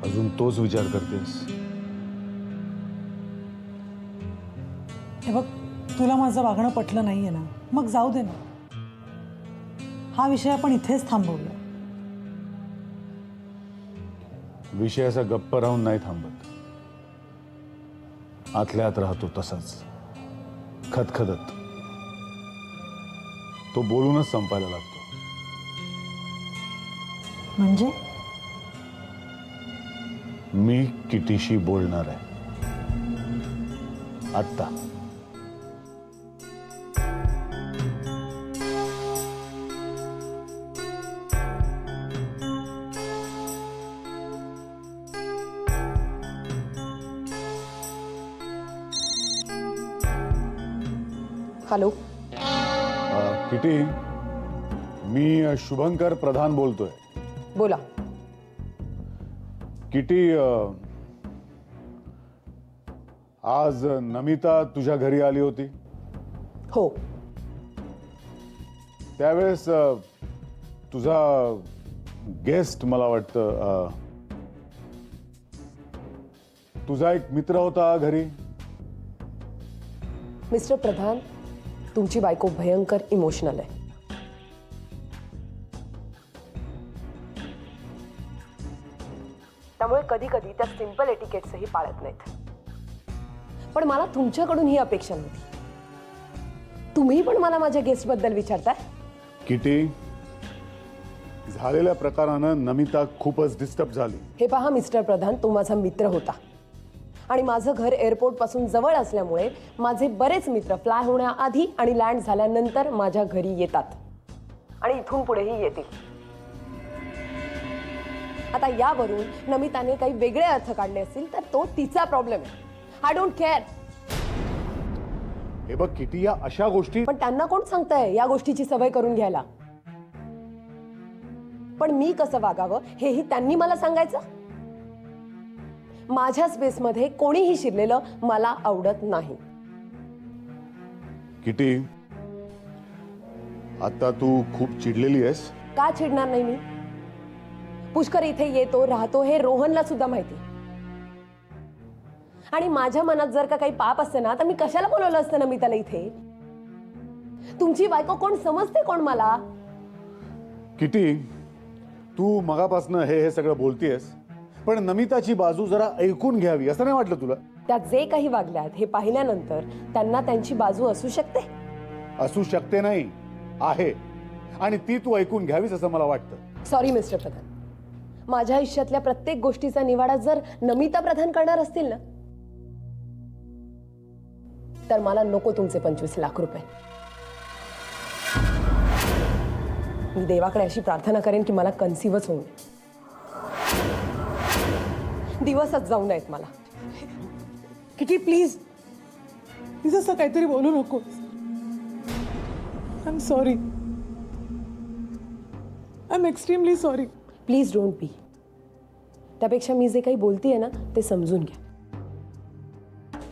अजून तोच विचार करतेस? हे बघ, तुला माझं वागणं पटलं नाहीये ना, मग जाऊ दे ना. हा विषय आपण इथेच थांबवूया. विषय असा गप्प राहून नाही थांबत. आतल्या आत राहतो तसाच खदखदत. तो बोलूनच संपायला लागतो. म्हणजे मी किटीशी बोलणार आहे आत्ता. हॅलो. किटी, मी शुभंकर प्रधान बोलतोय. बोला. किटी, आज नमिता तुझ्या घरी आली होती. हो. त्यावेळेस तुझा गेस्ट, मला वाटतं तुझा एक मित्र होता घरी. मिस्टर प्रधान, तुमची बायको भयंकर इमोशनल आहे. त्यामुळे कधी कधी त्या सिंपल एटिकेट्सही पाळत नाहीत. पण मला तुमच्याकडून ही अपेक्षा नव्हती. तुम्ही पण मला माझ्या गेस्ट बद्दल विचारताय. किटी, झालेल्या प्रकारानं नमिता खूपच डिस्टर्ब झाली. हे पहा मिस्टर प्रधान, तो माझा मित्र होता आणि माझं घर एअरपोर्ट पासून जवळ असल्यामुळे माझे बरेच मित्र फ्लाय होण्याआधी आणि लँड झाल्यानंतर माझ्या घरी येतात आणि इथून पुढेही येतील. आता यावरून नमिताने काही वेगळे अर्थ काढले असतील तर तो तिचा प्रॉब्लेम आहे. I don't care. हे बघ किटी, या अशा गोष्टी. पण त्यांना कोण सांगतंय या गोष्टीची सवय करून घ्यायला? पण मी कसं वागावं हेही त्यांनी मला सांगायचं. माझ्या स्पेसमध्ये कोणीही शिरलेलं मला आवडत नाही. किटी, आता तू खूप चिडलेली आहेस. का चिडणार नाही मी? पुष्कर इथे येतो राहतो हे रोहनला सुद्धा माहिती. आणि माझ्या मनात जर का काही पाप असते ना तर मी कशाला बोलवलं असतं ना मी त्याला इथे? तुमची बायको कोण समजते कोण मला? किटी, तू मगापासनं हे सगळं बोलतीयस, पण नमिताची बाजू जरा ऐकून घ्यावी असं नाही वाटलं तुला? त्या जे काही वागल्यात हे पाहिल्यानंतर त्यांना त्यांची बाजू असू शकते. असू शकते नाही, आहे. आणि ती तू ऐकून घ्यावीस असं मला वाटतं. सॉरी मिस्टर प्रधान, माझ्या आयुष्यातल्या प्रत्येक गोष्टीचा निवाडा जर नमिता प्रधान करणार असतील ना तर मला नको तुमचे 25 लाख रुपये. मी देवाकडे अशी प्रार्थना करेन की मला कन्सिव्हच होऊ नये. दिवसच जाऊ नयेत मला. किटी प्लीज, प्लीज असं काहीतरी बोलू नकोस. I am sorry. I am extremely sorry. Please don't be. त्यापेक्षा मी जे काही बोलतेय ना ते समजून घ्या.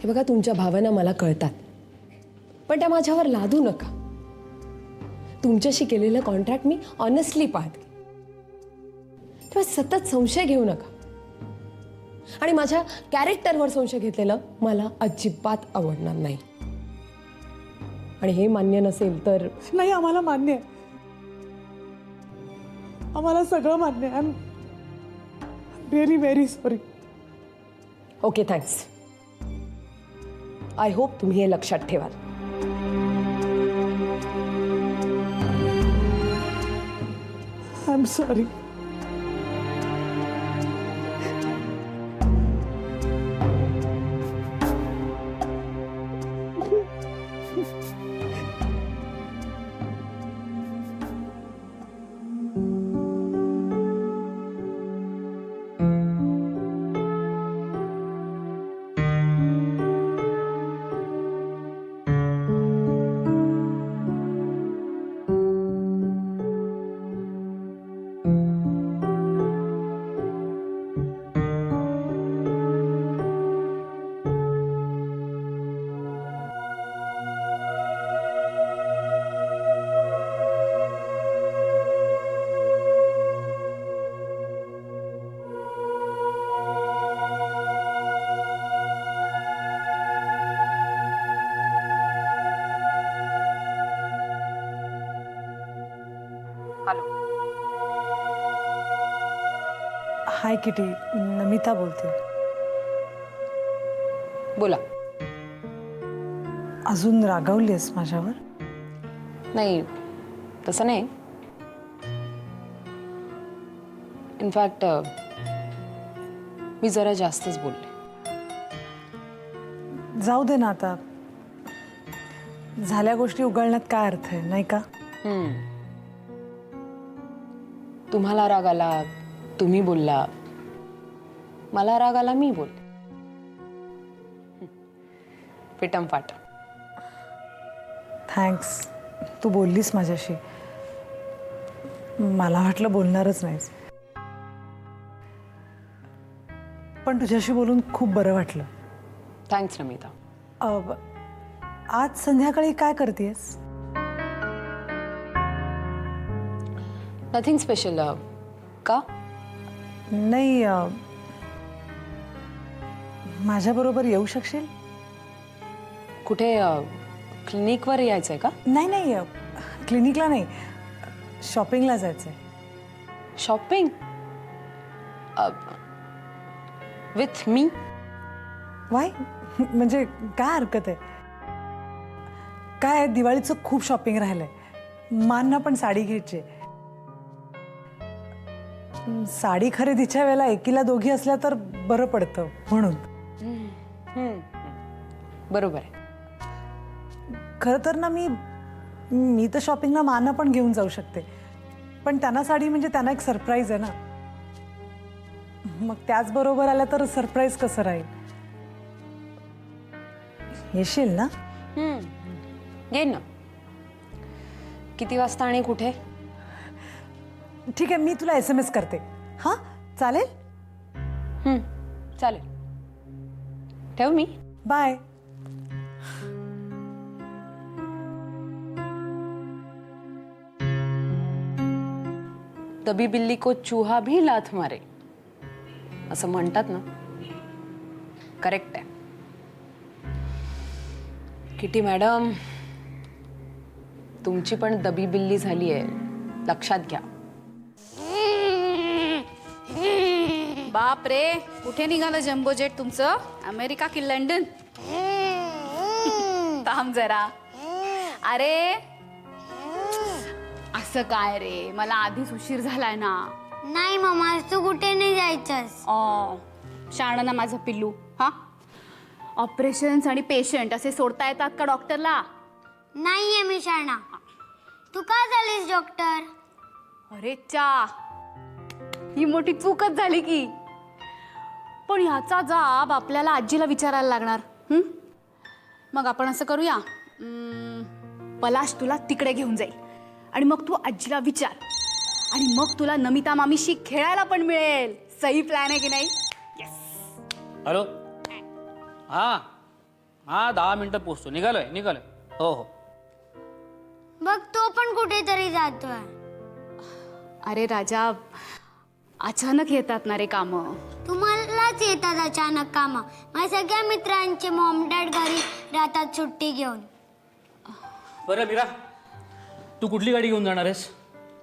हे बघा, तुमच्या भावना मला कळतात, पण त्या माझ्यावर लादू नका. तुमच्याशी केलेलं कॉन्ट्रॅक्ट मी ऑनेस्टली पाहते. तेव्हा सतत संशय घेऊ नका. आणि माझ्या कॅरेक्टरवर संशय घेतलेलं मला अजिबात आवडणार नाही. आणि हे मान्य नसेल तर नाही, आम्हाला मान्य आहे. आम्हाला सगळं मान्य आहे. I am really very sorry. Okay, thanks. I hope तुम्ही हे लक्षात ठेवाल. I am sorry. High kitty, Namita बोलते. बोला. अजून रागावलीस माझ्यावर? नाही, तसं नाही. इनफॅक्ट मी जरा जास्तच बोलले. जाऊ दे ना आता. झाल्या गोष्टी उघडण्यात काय अर्थ आहे, नाही का? तुम्हाला राग आला, तुम्ही बोलला. मला राग आला, मी बोलले. पिटम फाट. थँक्स, तू बोललीस माझ्याशी. मला वाटलं बोलणारच नाहीस, पण तुझ्याशी बोलून खूप बरं वाटलं. थँक्स नमिता. आज संध्याकाळी काय करतेस? Nothing special. का? नाही, माझ्याबरोबर येऊ शकशील? कुठे? क्लिनिकवर यायचंय का? नाही नाही, क्लिनिकला नाही, शॉपिंगला जायचंय. शॉपिंग? With me? वाय? म्हणजे काय हरकत आहे? काय दिवाळीचं खूप शॉपिंग राहिलंय. मानना पण साडी घ्यायची. साडी खरेदीच्या वेळेला एकीला दोघी असल्या तर बरं पडतं म्हणून. बरोबर आहे. खरं तर ना मी तर शॉपिंगला माना पण घेऊन जाऊ शकते, पण त्यांना साडी म्हणजे त्यांना एक सरप्राईज आहे ना. मग त्याचबरोबर आल्या तर सरप्राईज कसं राहील? येशील ना? येईन ना. किती वाजता आणि कुठे? ठीक आहे, मी तुला SMS करते. हां, चालेल? चालेल. ठेव मी. बाय. दबी बिल्ली को चूहा भी लाथ मारे, असं म्हणतात ना. करेक्ट आहे. किटी मॅडम, तुमची पण दबी बिल्ली झाली आहे, लक्षात घ्या. बाप रे, कुठे निघालं जम्बो जेट तुमचं? अमेरिका की लंडन? थांब जरा. अरे असं काय रे, मला आधीच उशीर झालाय ना. नाही मामा, तू कुठे नाही जायचंस. शाण ना माझं पिल्लू. हा, ऑपरेशन्स आणि पेशंट असे सोडता येतात का डॉक्टरला? नाहीये मी शाणा. तू का झालीस डॉक्टर? अरे चा, ही मोठी चूकच झाली की. पण ह्याचा जाब आपल्याला आजीला विचारायला लागणार. मग आपण असं करूया, पलाश तुला तिकडे घेऊन जाईल आणि मग तू आजीला विचार, आणि मग तुला नमिता मामीशी खेळायला पण मिळेल. सही प्लॅन आहे की नाही? हॅलो. हां हां, 10 मिनिटात पोचतो. निघालोय. हो हो. बघ, तो पण कुठेतरी जातोय. अरे राजा, अचानक येतात ना रे कामं. तुम्हालाच येतात अचानक कामं. माझ्या सगळ्या मित्रांचे मॉम डॅड घरी राहतात सुट्टी घेऊन. बरं मीरा, तू कुठली गाडी घेऊन जाणार आहेस?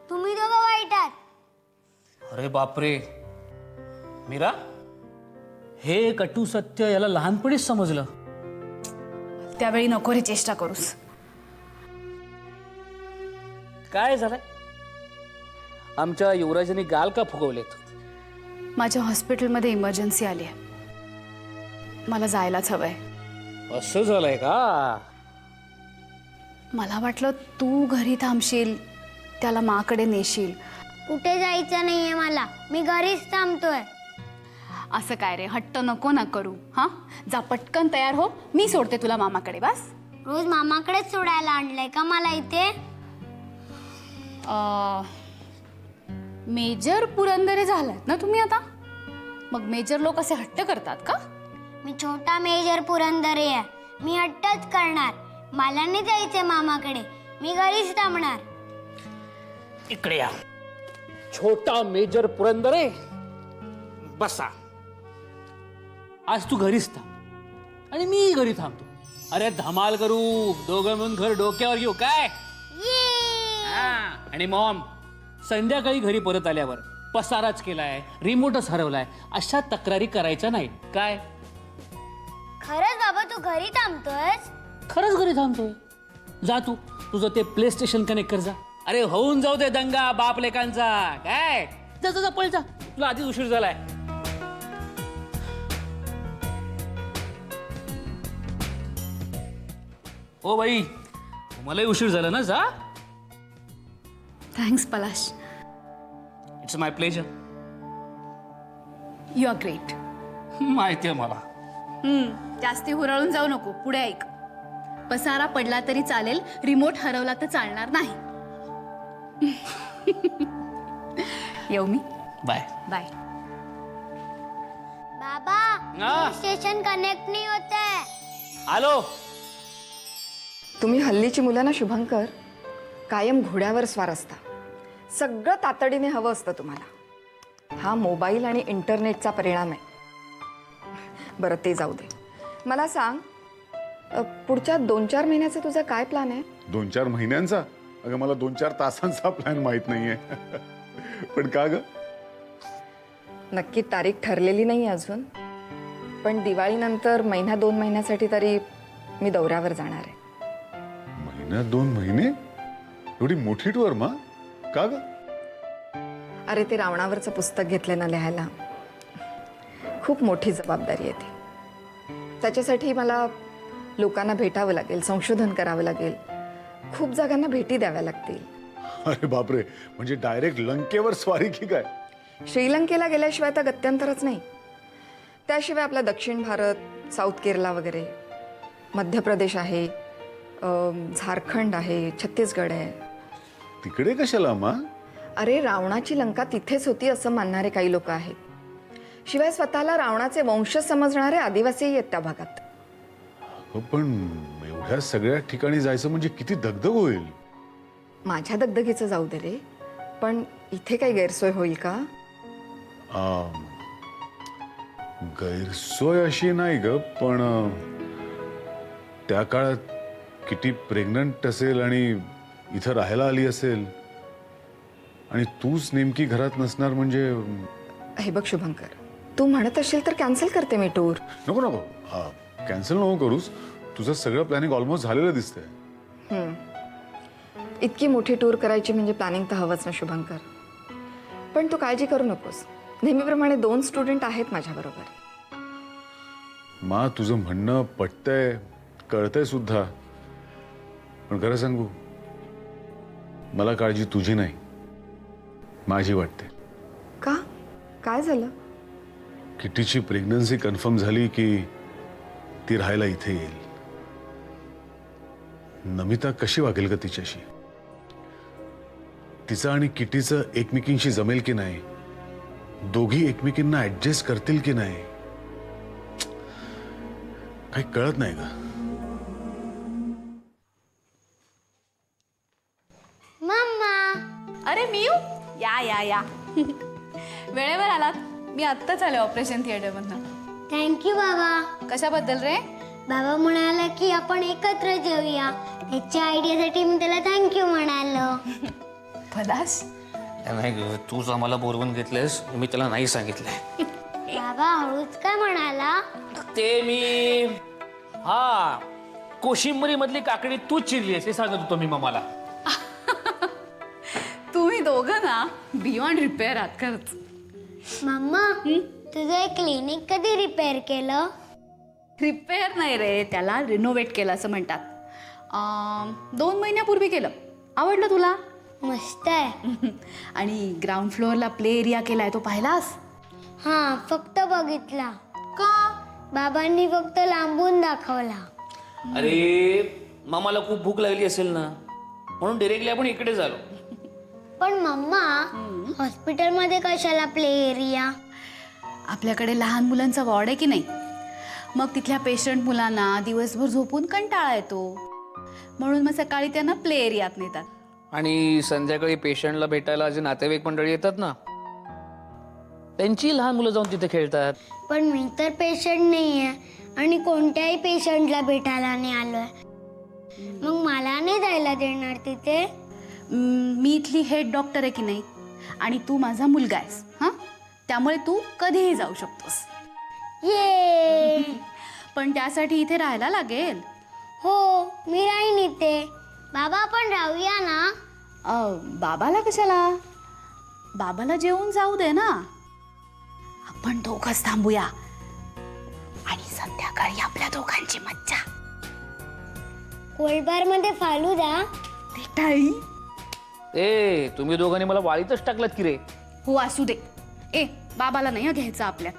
तुम्ही दोघं वाईटात. अरे बापरे मीरा, हे कटू सत्य याला लहानपणीच समजलं. त्यावेळी नको रे चेष्टा करूस. काय झालंय? आमच्या युवराजांनी गाल का फुगवलेत? माझ्या हॉस्पिटलमध्ये इमर्जन्सी आली आहे, मला जायलाच हवंय. असं झालंय का? मला वाटलं तू घरी थांबशील, त्याला माकडे नेशील. कुठे जायचं नाहीये मला, मी घरीच थांबतोय. असं काय रे, हट्ट नको ना करू. हा, जा पटकन तयार हो, मी सोडते तुला मामाकडे. बस. रोज मामाकडेच सोडायला आणलंय का मला इथे? मेजर पुरंदरे झालात ना तुम्ही आता? मग मेजर लोक असे हट्ट करतात का? मी छोटा मेजर पुरंदरे आहे. मी हट्टच करणार. मला नाही जायचंय मामाकडे, मी घरीच थांबणार. इकडे या. छोटा मेजर पुरंदरे, बसा. आज तू घरीच थांब आणि मी घरी थांबतो. अरे धमाल करू, दोघं मिळून घर डोक्यावर घेऊ काय? आणि मॉम, संध्याकाळी घरी परत आल्यावर पसाराच केलाय, रिमोटच हरवलाय, अशा तक्रारी करायच्या नाही. काय खरंच बाबा तू घरी थांबतोयस? खरंच घरी थांबतोय? जा तू तुझं ते प्ले स्टेशन कनेक्ट कर जा. अरे होऊन जाऊ दे दंगा बाप लेकांचा. काय जा जा जा, पळ जा, तुला आधीच उशीर झालाय. ओ बाई, मलाही उशीर झाला ना. जा. Thanks Palash. It's my pleasure. You are great. माहितीये मला. जास्ती हुरळून जाऊ नको. पुढे ऐक. पसारा पडला तरी चालेल, रिमोट हरवला तर चालणार नाही. येऊ मी. बाय. बाय. बाबा हा? स्टेशन कनेक्ट नाही होते. आलो. तुम्ही हल्लीची मुलं ना शुभंकर, कायम घोड्यावर स्वार असता. सगळं तातडीने हवं असतं तुम्हाला. हा मोबाईल आणि इंटरनेटचा परिणाम आहे. बरं ते जाऊ दे. मला सांग, पुढच्या 2-4 महिन्याचा तुझा काय प्लॅन आहे? 2-4 महिन्यांचा? अगं मला 2-4 तासांचा प्लॅन माहित नाहीये. पण का ग? नक्की तारीख ठरलेली नाही अजून, पण दिवाळीनंतर 1-2 महिन्यासाठी तरी मी दौऱ्यावर जाणार आहे. 1-2 महिने? एवढी मोठी टूर मा? का ग? अरे ते रावणावरचं पुस्तक घेतलं ना लिहायला, खूप मोठी जबाबदारी आहे ती. त्याच्यासाठी मला लोकांना भेटावं लागेल, संशोधन करावं लागेल, खूप जागांना भेटी द्याव्या लागतील. अरे बापरे, म्हणजे डायरेक्ट लंकेवर स्वारी की काय? श्रीलंकेला गेल्याशिवाय तर गत्यंतरच नाही. त्याशिवाय आपला दक्षिण भारत, साऊथ केरला वगैरे, मध्य प्रदेश आहे, झारखंड आहे, छत्तीसगड आहे. तिकडे कशाला मा? अरे रावणाची लंका तिथेच होती असं मानणारे काही लोक आहेत. शिवाय स्वतःला रावणाचे वंशज समजणारे आदिवासीही आहेत त्या भागात. हो, पण एवढ्या सगळ्या ठिकाणी जायचं म्हणजे किती दगदग होईल. माझ्या दगदगीचं जाऊ दे रे, पण इथे काही गैरसोय होईल का? गैरसोय अशी नाही ग, पण त्या काळात किती प्रेग्नंट असेल आणि इथं राहायला आली असेल, आणि तूच नेमकी घरात नसणार म्हणजे. हे बघ शुभंकर, तू म्हणत असेल तर कॅन्सल करते मी टूर. नको नको, कॅन्सल नको करूस. तुझं सगळं प्लॅनिंग ऑलमोस्ट झालेलं दिसतंय. इतकी मोठी टूर करायची म्हणजे प्लॅनिंग तर हवंच ना शुभंकर. पण तू काळजी करू नकोस, नेहमीप्रमाणे 2 स्टुडंट आहेत माझ्याबरोबर. मा तुझं म्हणणं पटतंय, कळतंय सुद्धा, पण खरं सांगू, मला काळजी तुझी नाही, माझी वाटते. का? काय झालं? किटीची प्रेग्नन्सी कन्फर्म झाली की ती राहायला इथे येईल. नमिता कशी वागेल का तिच्याशी? तिचं आणि किटीचं एकमेकींशी जमेल की नाही? दोघी एकमेकींना ऍडजस्ट करतील की नाही? काही कळत नाही का? मम्मा अरे मी येऊ? या या या. वेळेवर आलात. मी आत्ताच आले ऑपरेशन थिएटरमधनं. थँक्यू बाबा. कशाबद्दल रे? बाबा म्हणाला की आपण एकत्र जेऊया. त्याच्या आयडियासाठी मी त्याला थँक्यू म्हणालो. पलाश, नाही ग, तूच आम्हाला बोलवून घेतलेस, मी त्याला नाही सांगितलंय. बाबा हळूच काय म्हणाला? ते मी कोशिंबरी मधली काकडी तूच चिरलीस हे सांगत होतो मी मामाला. तुम्ही दोघं ना बियॉन्ड रिपेअर आहात खरंच. मम्मा तुझं एक क्लिनिक कधी रिपेअर केलं? रिपेअर नाही रे, त्याला रिनोव्हेट केलं असं म्हणतात. 2 महिन्यापूर्वी केलं. आवडलं तुला? मस्त आहे. आणि ग्राउंड फ्लोअरला प्ले एरिया केलाय, तो पाहिलास? हा फक्त बघितला. का? बाबांनी फक्त लांबून दाखवला. अरे मामाला खूप भूक लागली असेल ना, म्हणून डिरेक्टली आपण इकडे झालो. पण मम्मा हॉस्पिटलमध्ये कशाला प्ले एरिया? आपल्याकडे लहान मुलांचा वॉर्ड आहे की नाही, मग तिथल्या पेशंट मुलांना दिवसभर झोपून कंटाळा येतो, म्हणून मग सकाळी त्यांना प्ले एरियात नेतात. आणि संध्याकाळी पेशंटला भेटायला जे नातेवाईक मंडळी येतात ना, त्यांची लहान मुलं जाऊन तिथे खेळतात. पण मी तर पेशंट नाही आहे आणि कोणत्याही पेशंटला भेटायला नाही आलोय. मग मला नाही जायला देणार तिथे? मी इथली हेड डॉक्टर आहे की नाही, आणि तू माझा मुलगा आहेस हां, त्यामुळे तू कधीही जाऊ शकतोस. ये पण त्यासाठी इथे राहायला लागेल. हो मी राहीन इथे. बाबा आपण राहूया ना. बाबाला कशाला? बाबाला जेवून जाऊ दे ना. आपण दोघंच थांबूया आणि संध्याकाळी आपल्या दोघांची मज्जा. कोल्ड मध्ये फालुदा. ए तुम्ही दोघांनी मला वाळीतच टाकलात की रे. हो असू दे. ए बाबाला नाही हं घ्यायचं आपल्यात.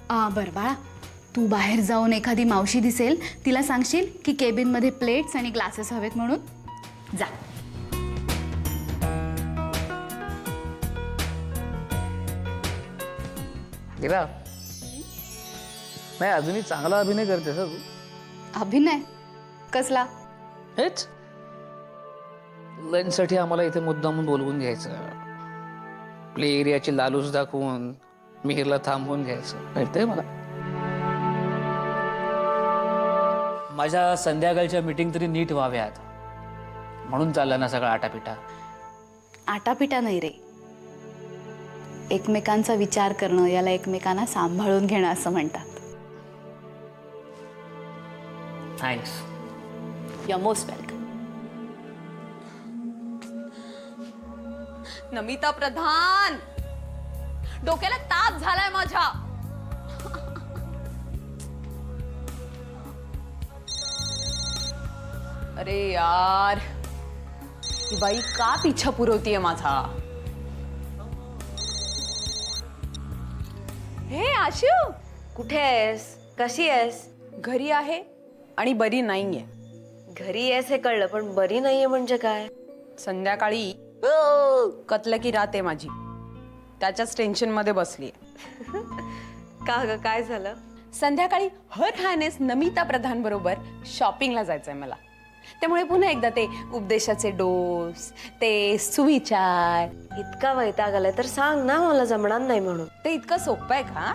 हां बरं बाळा, तू बाहेर जाऊन एखादी मावशी दिसेल तिला सांगशील की केबिनमध्ये प्लेट्स आणि ग्लासेस हवेत म्हणून. जा. गेला नाही, अजूनही चांगला अभिनय करतेस हं तू. अभिनय कसला? हेच लंचसाठी आम्हाला इथे मुद्दामून बोलवून घ्यायचं, प्ले एरियाची लालूच दाखवून मिहिरला थांबवून घ्यायचं, कळतंय मला. माझ्या संध्याकाळच्या मीटिंग तरी नीट व्हाव्यात म्हणून चालला ना सगळा आटापिटा. आटापिटा नाही रे, एकमेकांचा विचार करणं, याला एकमेकांना सांभाळून घेणं असं म्हणतात. Thanks. You are most welcome. Namita Pradhan, डोक्याला ताप झालाय माझ्या. अरे यार, ही बाई का पिछा पुरवतीये माझा. हे आशू, कुठे आहेस? कशी आहेस? घरी आहे आणि बरी नाहीये. घरी आहेस हे कळलं, पण बरी नाहीये म्हणजे काय? संध्याकाळी कतलं की रात आहे माझी, त्याच्याच टेन्शन मध्ये बसली. का ग, काय झालं? संध्याकाळी हर हायनेस नमिता प्रधान बरोबर शॉपिंगला जायचंय मला. त्यामुळे पुन्हा एकदा ते उपदेशाचे डोस, ते सुविचार. इतका वैताग आलाय तर सांग ना, मला जमणार नाही म्हणून. ते इतकं सोपं आहे का?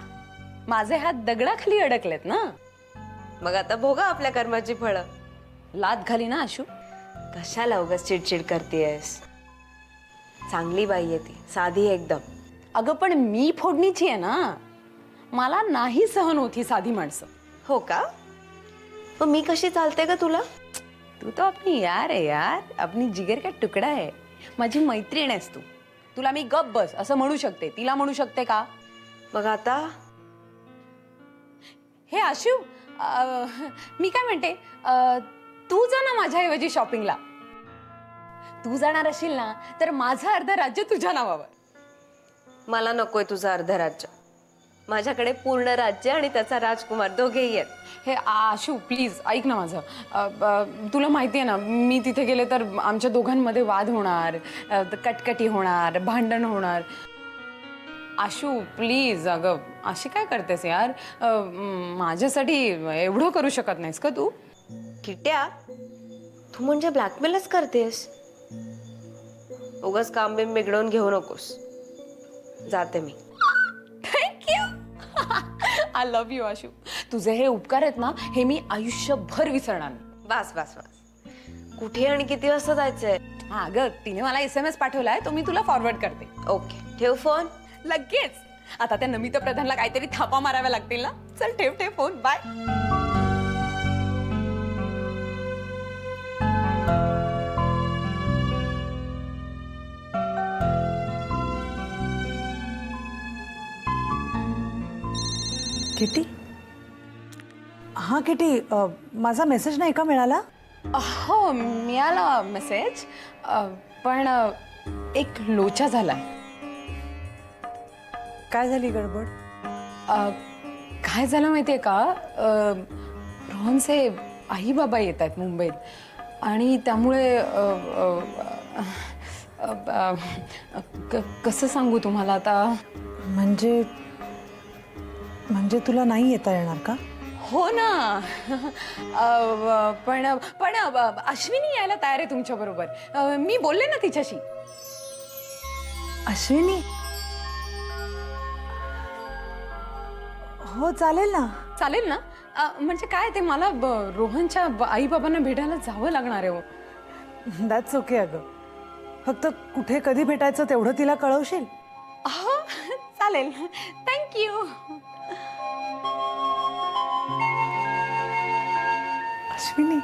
माझे हात दगडाखाली अडकलेत ना. मग आता भोगा आपल्या कर्माची फळं. लात घाली ना आशू. कशाला उगाच चिडचिड करतेयस? चांगली बाई आहे ती, साधी एकदम. अगं पण मी फोडणीची आहे ना, मला नाही सहन होती साधी माणसं. हो का? मग मी कशी चालते का तुला? तू तो अपनी यार आहे यार, अपनी जिगर का तुकडा आहे. माझी मैत्रीण आहेस तू. तुला मी गप बस असं म्हणू शकते, तिला म्हणू शकते का? मग आता हे आशू, मी काय म्हणते, तू जा ना माझ्याऐवजी शॉपिंगला. तू जाणार असेल ना तर माझं अर्ध राज्य तुझ्या नावावर. मला नकोय तुझं अर्ध राज्य. माझ्याकडे पूर्ण राज्य आणि त्याचा राजकुमार दोघेही आहेत. हे आशू प्लीज ऐक ना माझं. तुला माहिती आहे ना, मी तिथे गेले तर आमच्या दोघांमध्ये वाद होणार, कटकटी होणार, भांडण होणार. आशू प्लीज, अगं अशी काय करतेस यार? माझ्यासाठी एवढं करू शकत नाहीस का तू? किट्या, तू म्हणजे ब्लॅकमेलच करतेस. उगाच काम बिम बिघडवून घेऊ नकोस. जाते मी. Thank you. I love you Ashu. तुझे हे उपकार आहेत ना, हे मी आयुष्यभर विसरणार नाही. बस बस बस. कुठे आणि किती वाजता जायचंय? हा अगं, तिने मला SMS पाठवलाय, तो मी तुला फॉरवर्ड करते. ओके, ठेव फोन. लगेच. आता त्या नमिता प्रधानला काहीतरी थापा माराव्या लागतील ना. चल ठेव ठेव फोन. बाय. किटी, हां किटी, माझा मेसेज नाही का मिळाला? हो मिळाला मेसेज, पण एक लोचा झाला. काय झाली गडबड? काय झालं माहितीये का, रोहनचे आई बाबा येत आहेत मुंबईत आणि त्यामुळे कसं सांगू तुम्हाला आता. म्हणजे तुला नाही येता येणार का? हो ना. पण पण अश्विनी यायला तयार आहे तुमच्या बरोबर. मी बोलले ना तिच्याशी. अश्विनी? हो चालेल ना. चालेल ना. म्हणजे काय ते मला रोहनच्या आई बाबांना भेटायला जावं लागणार आहे. That's okay. अगं फक्त कुठे कधी भेटायचं तेवढं तिला कळवशील. हो चालेल. थँक्यू. अश्विनी